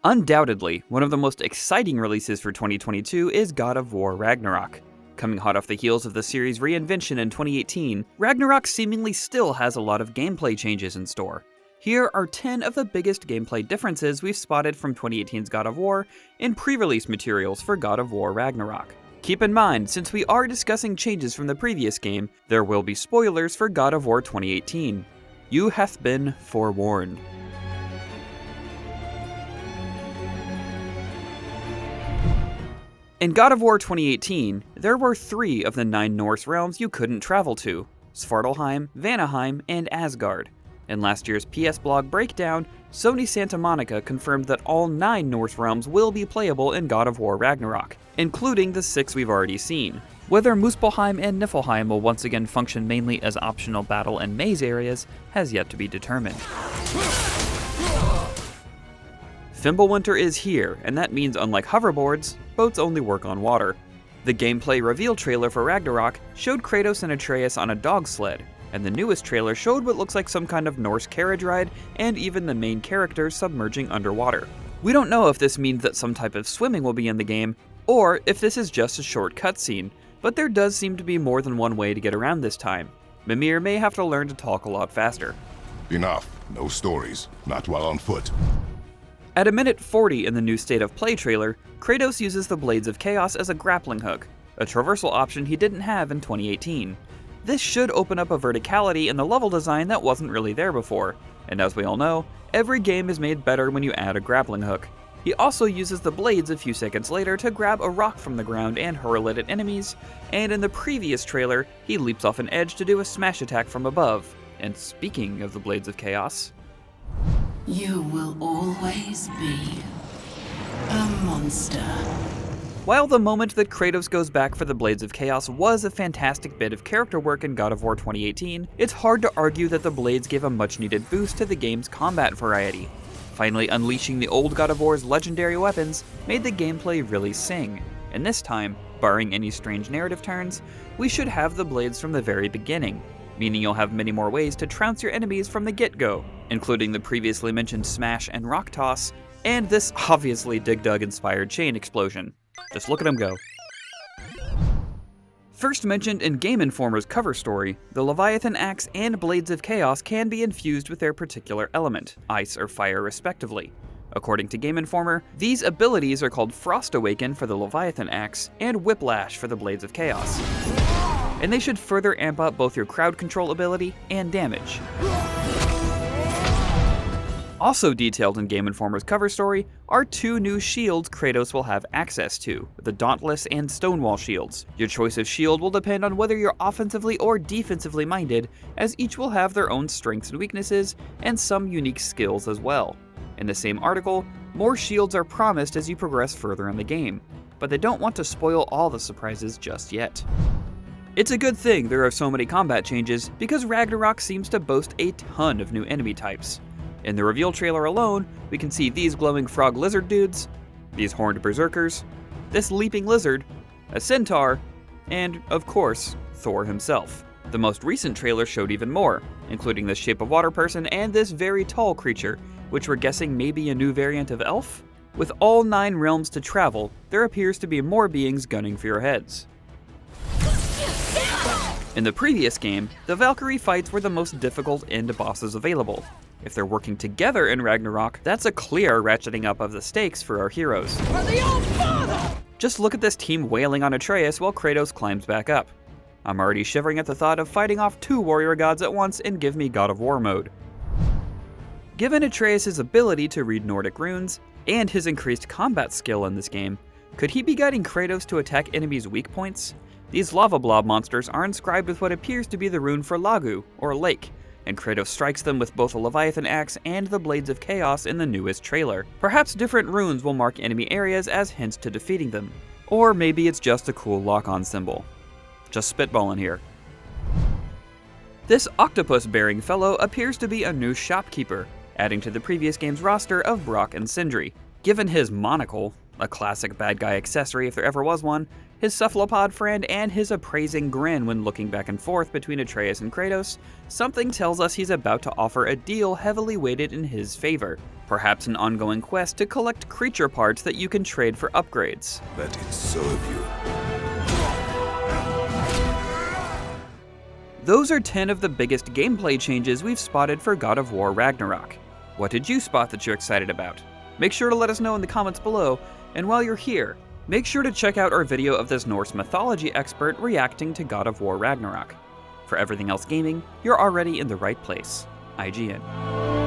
Undoubtedly, one of the most exciting releases for 2022 is God of War Ragnarok. Coming hot off the heels of the series' reinvention in 2018, Ragnarok seemingly still has a lot of gameplay changes in store. Here are 10 of the biggest gameplay differences we've spotted from 2018's God of War in pre-release materials for God of War Ragnarok. Keep in mind, since we are discussing changes from the previous game, there will be spoilers for God of War 2018. You hath been forewarned. In God of War 2018, there were 3 of the 9 Norse realms you couldn't travel to: Svartalheim, Vanaheim, and Asgard. In last year's PS Blog breakdown, Sony Santa Monica confirmed that all 9 Norse realms will be playable in God of War Ragnarok, including the 6 we've already seen. Whether Muspelheim and Niflheim will once again function mainly as optional battle and maze areas has yet to be determined. Fimbulwinter is here, and that means unlike hoverboards, boats only work on water. The gameplay reveal trailer for Ragnarok showed Kratos and Atreus on a dog sled, and the newest trailer showed what looks like some kind of Norse carriage ride and even the main characters submerging underwater. We don't know if this means that some type of swimming will be in the game, or if this is just a short cutscene, but there does seem to be more than one way to get around this time. Mimir may have to learn to talk a lot faster. Enough. No stories. Not while on foot. At a minute 40 in the new State of Play trailer, Kratos uses the Blades of Chaos as a grappling hook, a traversal option he didn't have in 2018. This should open up a verticality in the level design that wasn't really there before, and as we all know, every game is made better when you add a grappling hook. He also uses the blades a few seconds later to grab a rock from the ground and hurl it at enemies, and in the previous trailer, he leaps off an edge to do a smash attack from above. And speaking of the Blades of Chaos, you will always be a monster. While the moment that Kratos goes back for the Blades of Chaos was a fantastic bit of character work in God of War 2018, it's hard to argue that the blades gave a much-needed boost to the game's combat variety. Finally unleashing the old God of War's legendary weapons made the gameplay really sing, and this time, barring any strange narrative turns, we should have the blades from the very beginning, meaning you'll have many more ways to trounce your enemies from the get-go, including the previously mentioned smash and rock toss, and this obviously Dig Dug inspired chain explosion. Just look at him go. First mentioned in Game Informer's cover story, the Leviathan Axe and Blades of Chaos can be infused with their particular element, ice or fire respectively. According to Game Informer, these abilities are called Frost Awaken for the Leviathan Axe and Whiplash for the Blades of Chaos, and they should further amp up both your crowd control ability and damage. Also detailed in Game Informer's cover story are 2 new shields Kratos will have access to, the Dauntless and Stonewall shields. Your choice of shield will depend on whether you're offensively or defensively minded, as each will have their own strengths and weaknesses, and some unique skills as well. In the same article, more shields are promised as you progress further in the game, but they don't want to spoil all the surprises just yet. It's a good thing there are so many combat changes, because Ragnarok seems to boast a ton of new enemy types. In the reveal trailer alone, we can see these glowing frog lizard dudes, these horned berserkers, this leaping lizard, a centaur, and, of course, Thor himself. The most recent trailer showed even more, including this shape of water person and this very tall creature, which we're guessing may be a new variant of elf? With all 9 realms to travel, there appears to be more beings gunning for your heads. In the previous game, the Valkyrie fights were the most difficult end bosses available. If they're working together in Ragnarok, that's a clear ratcheting up of the stakes for our heroes. Just look at this team wailing on Atreus while Kratos climbs back up. I'm already shivering at the thought of fighting off 2 warrior gods at once and give me God of War mode. Given Atreus' ability to read Nordic runes, and his increased combat skill in this game, could he be guiding Kratos to attack enemies' weak points? These lava blob monsters are inscribed with what appears to be the rune for Lagu, or lake, and Kratos strikes them with both a Leviathan Axe and the Blades of Chaos in the newest trailer. Perhaps different runes will mark enemy areas as hints to defeating them, or maybe it's just a cool lock-on symbol. Just spitballing here. This octopus-bearing fellow appears to be a new shopkeeper, adding to the previous game's roster of Brock and Sindri. Given his monocle, a classic bad guy accessory if there ever was one, his cephalopod friend, and his appraising grin when looking back and forth between Atreus and Kratos, something tells us he's about to offer a deal heavily weighted in his favor. Perhaps an ongoing quest to collect creature parts that you can trade for upgrades. Let it serve you. Those are 10 of the biggest gameplay changes we've spotted for God of War Ragnarok. What did you spot that you're excited about? Make sure to let us know in the comments below, and while you're here, make sure to check out our video of this Norse mythology expert reacting to God of War Ragnarok. For everything else gaming, you're already in the right place. IGN.